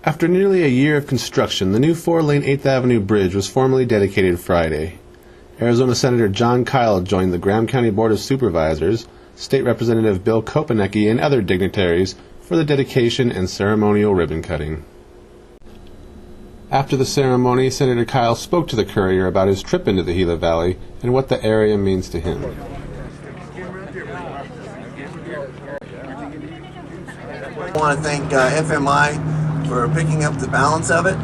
After nearly a year of construction, the new 4-lane 8th Avenue Bridge was formally dedicated Friday. Arizona Senator Jon Kyl joined the Graham County Board of Supervisors, State Representative Bill Kopenecki, and other dignitaries for the dedication and ceremonial ribbon cutting. After the ceremony, Senator Kyl spoke to the Courier about his trip into the Gila Valley and what the area means to him. I want to thank FMI for picking up the balance of it.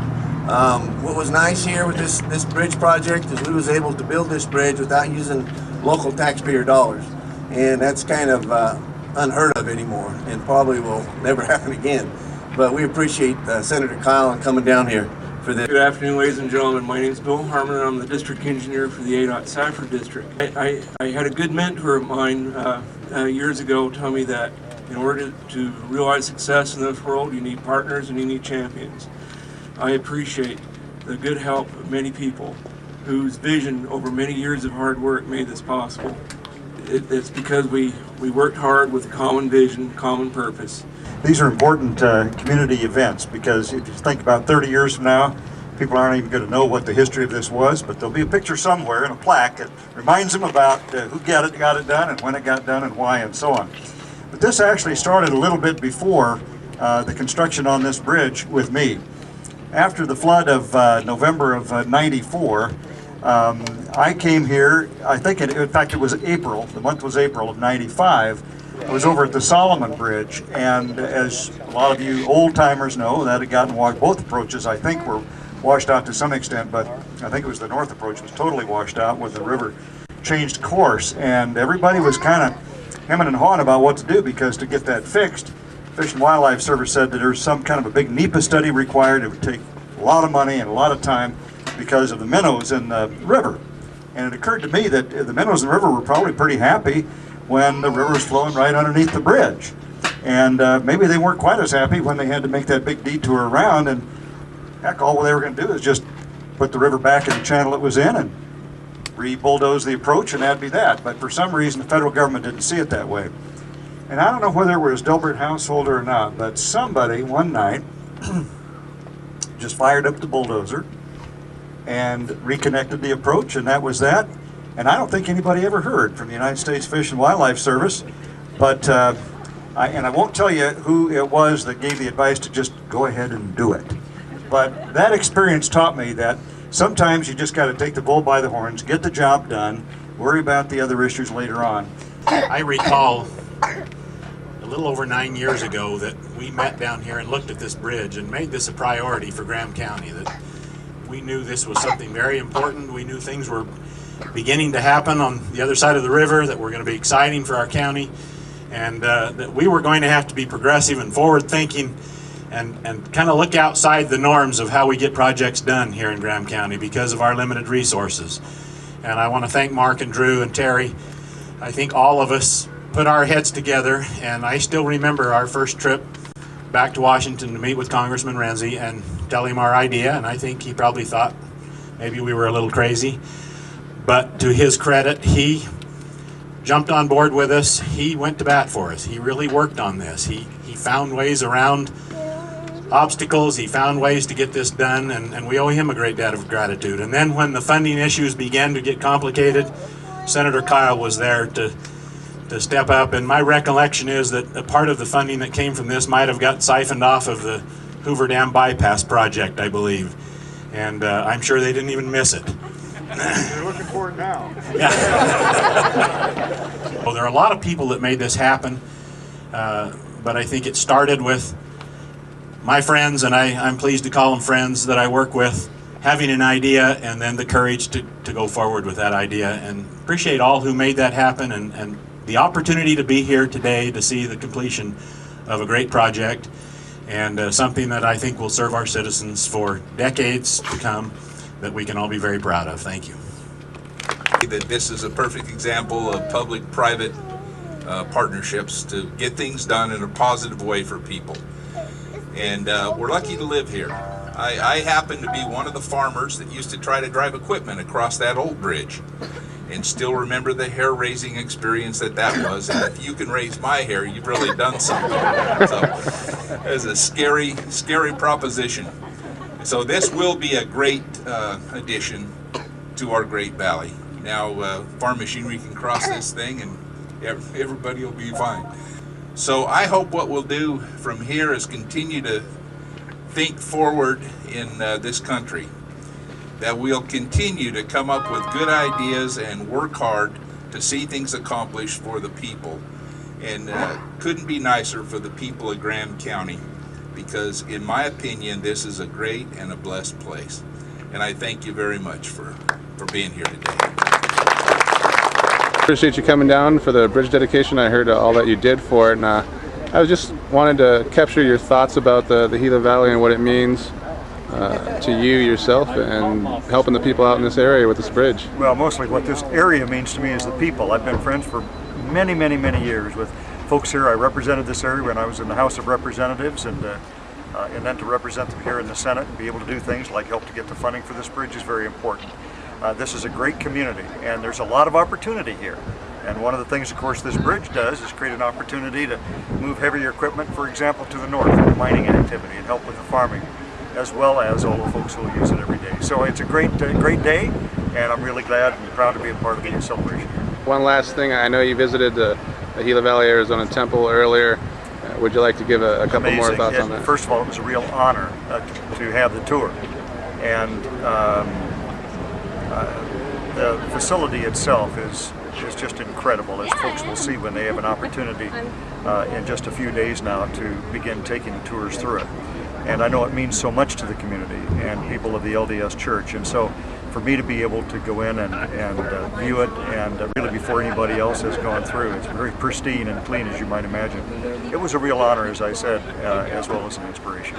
What was nice here with this bridge project is we was able to build this bridge without using local taxpayer dollars, and that's kind of unheard of anymore, and probably will never happen again. But we appreciate Senator Kyl and coming down here for this. Good afternoon, ladies and gentlemen. My name is Bill Harmon, and I'm the district engineer for the ADOT Cypher District. I had a good mentor of mine years ago tell me that in order to realize success in this world, you need partners and you need champions. I appreciate the good help of many people whose vision over many years of hard work made this possible. It's because we worked hard with a common vision, common purpose. These are important community events because if you think about 30 years from now, people aren't even going to know what the history of this was, but there'll be a picture somewhere and a plaque that reminds them about who got it done and when it got done and why and so on. But this actually started a little bit before the construction on this bridge with me. After the flood of November of '94, I came here, I think in fact it was April, the month was April of '95. I was over at the Solomon Bridge, and as a lot of you old timers know, that had gotten washed. Both approaches I think were washed out to some extent, but I think it was the north approach was totally washed out when the river changed course, and everybody was kind of hemming and hawing about what to do, because to get that fixed, Fish and Wildlife Service said that there's some kind of a big NEPA study required. It would take a lot of money and a lot of time because of the minnows in the river. And it occurred to me that the minnows in the river were probably pretty happy when the river was flowing right underneath the bridge. And maybe they weren't quite as happy when they had to make that big detour around, and heck, all they were going to do is just put the river back in the channel it was in and re-bulldoze the approach, and that'd be that. But for some reason the federal government didn't see it that way. And I don't know whether it was Delbert Householder or not, but somebody one night just fired up the bulldozer and reconnected the approach, and that was that. And I don't think anybody ever heard from the United States Fish and Wildlife Service, but I won't tell you who it was that gave the advice to just go ahead and do it. But that experience taught me that sometimes you just got to take the bull by the horns, get the job done, worry about the other issues later on. I recall a little over 9 years ago that we met down here and looked at this bridge and made this a priority for Graham County, that we knew this was something very important. We knew things were beginning to happen on the other side of the river that were going to be exciting for our county, and that we were going to have to be progressive and forward thinking and kind of look outside the norms of how we get projects done here in Graham County because of our limited resources. And I want to thank Mark and Drew and Terry. I think all of us put our heads together, and I still remember our first trip back to Washington to meet with Congressman Renzi and tell him our idea, and I think he probably thought maybe we were a little crazy. But to his credit, he jumped on board with us. He went to bat for us. He really worked on this. He found ways around obstacles. He found ways to get this done, and we owe him a great debt of gratitude. And then when the funding issues began to get complicated, Senator Kyl was there to step up, and my recollection is that a part of the funding that came from this might have got siphoned off of the Hoover Dam Bypass project, I believe. And I'm sure they didn't even miss it. They're looking for it now. Yeah. Well, there are a lot of people that made this happen, but I think it started with my friends, and I'm pleased to call them friends that I work with, having an idea and then the courage to go forward with that idea. And appreciate all who made that happen, and the opportunity to be here today to see the completion of a great project, and something that I think will serve our citizens for decades to come, that we can all be very proud of. Thank you. That this is a perfect example of public-private partnerships to get things done in a positive way for people. And we're lucky to live here. I happen to be one of the farmers that used to try to drive equipment across that old bridge, and still remember the hair-raising experience that was. And if you can raise my hair, you've really done something. So as a scary proposition. So this will be a great addition to our great valley. Now farm machinery can cross this thing and everybody will be fine. So I hope what we'll do from here is continue to think forward in this country, that we'll continue to come up with good ideas and work hard to see things accomplished for the people. And couldn't be nicer for the people of Graham County, because in my opinion this is a great and a blessed place. And I thank you very much for being here today. Appreciate you coming down for the bridge dedication. I heard all that you did for it, and I was just wanted to capture your thoughts about the Gila Valley and what it means to you yourself and helping the people out in this area with this bridge. Well, mostly what this area means to me is the people. I've been friends for many years with folks here. I represented this area when I was in the House of Representatives, and then to represent them here in the Senate and be able to do things like help to get the funding for this bridge is very important. This is a great community, and there's a lot of opportunity here. And one of the things, of course, this bridge does is create an opportunity to move heavier equipment, for example, to the north for mining activity and help with the farming, as well as all the folks who will use it every day. So it's a great day, and I'm really glad and proud to be a part of the celebration. One last thing, I know you visited the Gila Valley, Arizona Temple earlier. Would you like to give a couple more thoughts on that? First of all, it was a real honor to have the tour. And the facility itself is just incredible, as folks will see when they have an opportunity in just a few days now to begin taking tours through it. And I know it means so much to the community and people of the LDS Church. And so for me to be able to go in and view it, and really before anybody else has gone through, it's very pristine and clean, as you might imagine. It was a real honor, as I said, as well as an inspiration.